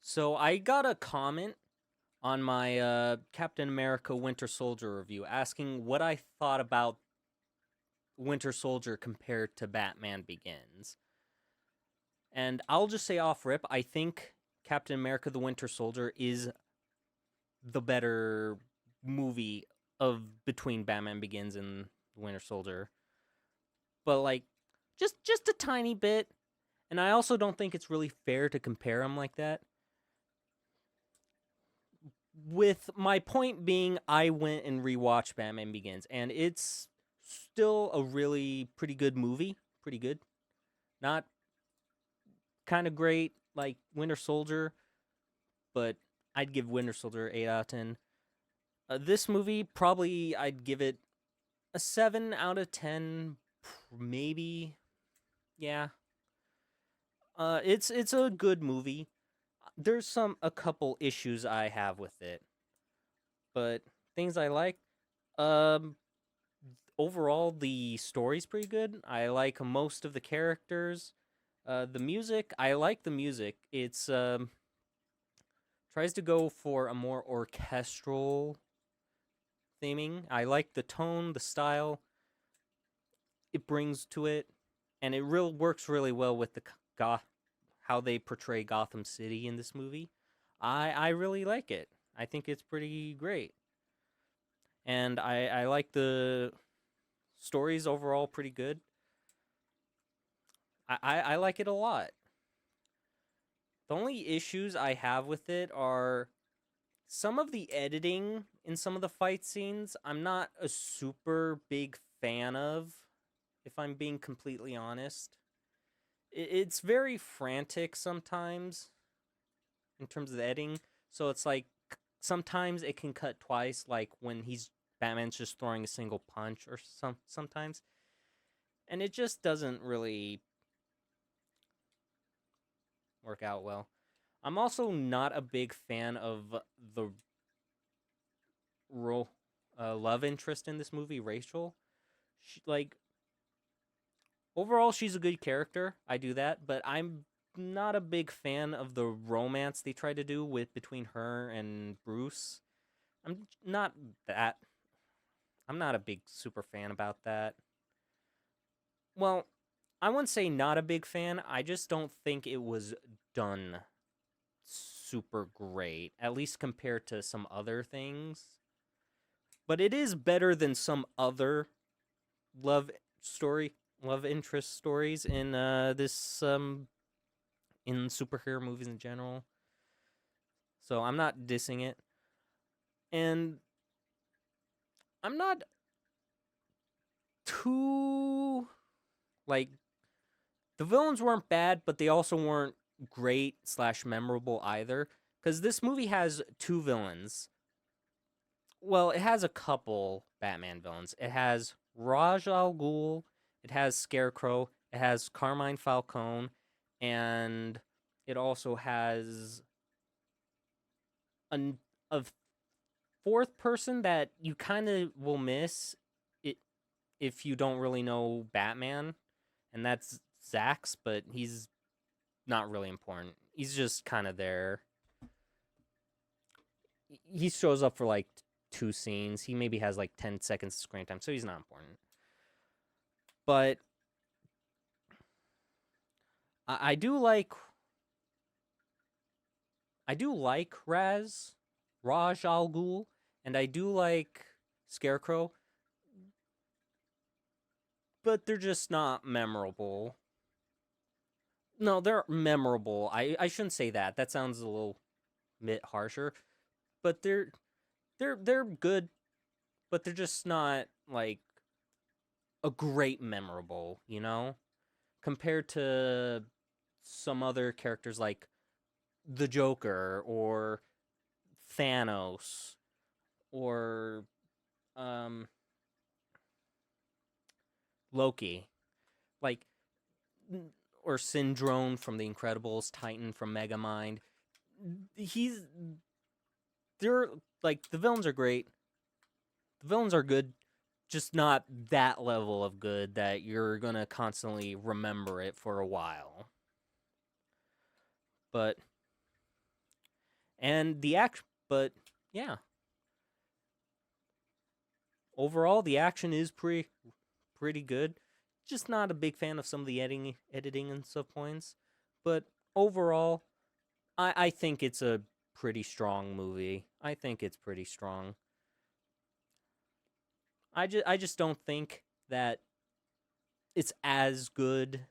So I got a comment on my Captain America Winter Soldier review asking what I thought about Winter Soldier compared to Batman Begins. And I'll just say off rip, I think Captain America the Winter Soldier is the better movie of between Batman Begins and Winter Soldier. But like just a tiny bit. And I also don't think it's really fair to compare them like that. With my point being, I went and rewatched Batman Begins, and it's still a really pretty good movie. Pretty good. Not kind of great like Winter Soldier, but I'd give Winter Soldier 8 out of 10. This movie, probably I'd give it a 7 out of 10, maybe. Yeah. It's a good movie. There's a couple issues I have with it, but things I like. Um, Overall the story's pretty good. I like most of the characters. The music, I like the music. It's tries to go for a more orchestral theming. I like the tone, the style it brings to it, and it real works really well with the goth how they portray Gotham City in this movie. I really like it. I think it's pretty great, and I like the stories overall pretty good. I like it a lot. The only issues I have with it are some of the editing in some of the fight scenes. I'm not a super big fan of, if I'm being completely honest. It's very frantic sometimes in terms of the editing. So it's like sometimes it can cut twice, like when Batman's just throwing a single punch or sometimes. And it just doesn't really work out well. I'm also not a big fan of the role love interest in this movie, Rachel. Like overall, she's a good character. I do that, but I'm not a big fan of the romance they try to do with between her and Bruce. I'm not that. I'm not a big super fan about that. Well, I wouldn't say not a big fan. I just don't think it was done super great, at least compared to some other things. But it is better than some other love story, love interest stories in this in superhero movies in general. So I'm not dissing it, and I'm not too like the villains weren't bad, but they also weren't great slash memorable either. Because this movie has two villains. Well, it has a couple Batman villains. It has Raj Al Ghul, it has Scarecrow, it has Carmine Falcone, and it also has a, a fourth person that you kind of will miss it if you don't really know Batman, and that's Zax, but he's not really important. He's just kind of there. He shows up for like two scenes. He maybe has like 10 seconds of screen time, so he's not important. But I do like Raj Al Ghul, and I do like Scarecrow, but they're just not memorable. No, they're memorable. I shouldn't say that. That sounds a little bit harsher, but they're good, but they're just not like a great memorable, compared to some other characters like the Joker or Thanos or um Loki. Like or Syndrome from The Incredibles, Titan from Megamind. He's they're like the villains are great. The villains are good, just not that level of good that you're gonna constantly remember it for a while. But And the action, but yeah, overall the action is pretty good. Just not a big fan of some of the editing and stuff points, but overall, I think it's a pretty strong movie. I think it's pretty strong. I just don't think that it's as good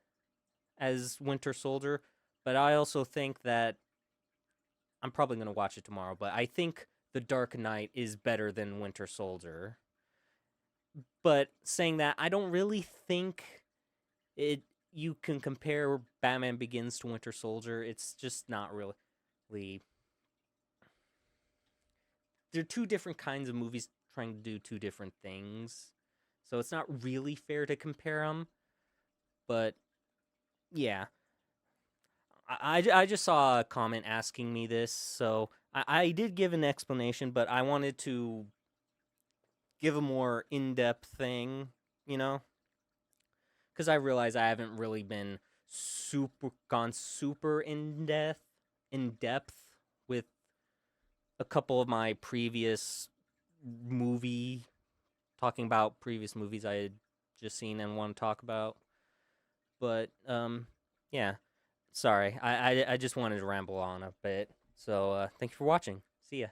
as Winter Soldier, but I also think that I'm probably going to watch it tomorrow, but I think The Dark Knight is better than Winter Soldier. But saying that, I don't really think it you can compare Batman Begins to Winter Soldier. It's just not really. They're two different kinds of movies trying to do two different things. So it's not really fair to compare them, but yeah. I just saw a comment asking me this, so I did give an explanation, but I wanted to give a more in depth thing, you know? Because I realize I haven't really been super in depth with a couple of my previous movie talking about previous movies I had just seen and want to talk about. But yeah, sorry, I just wanted to ramble on a bit. So thank you for watching. See ya.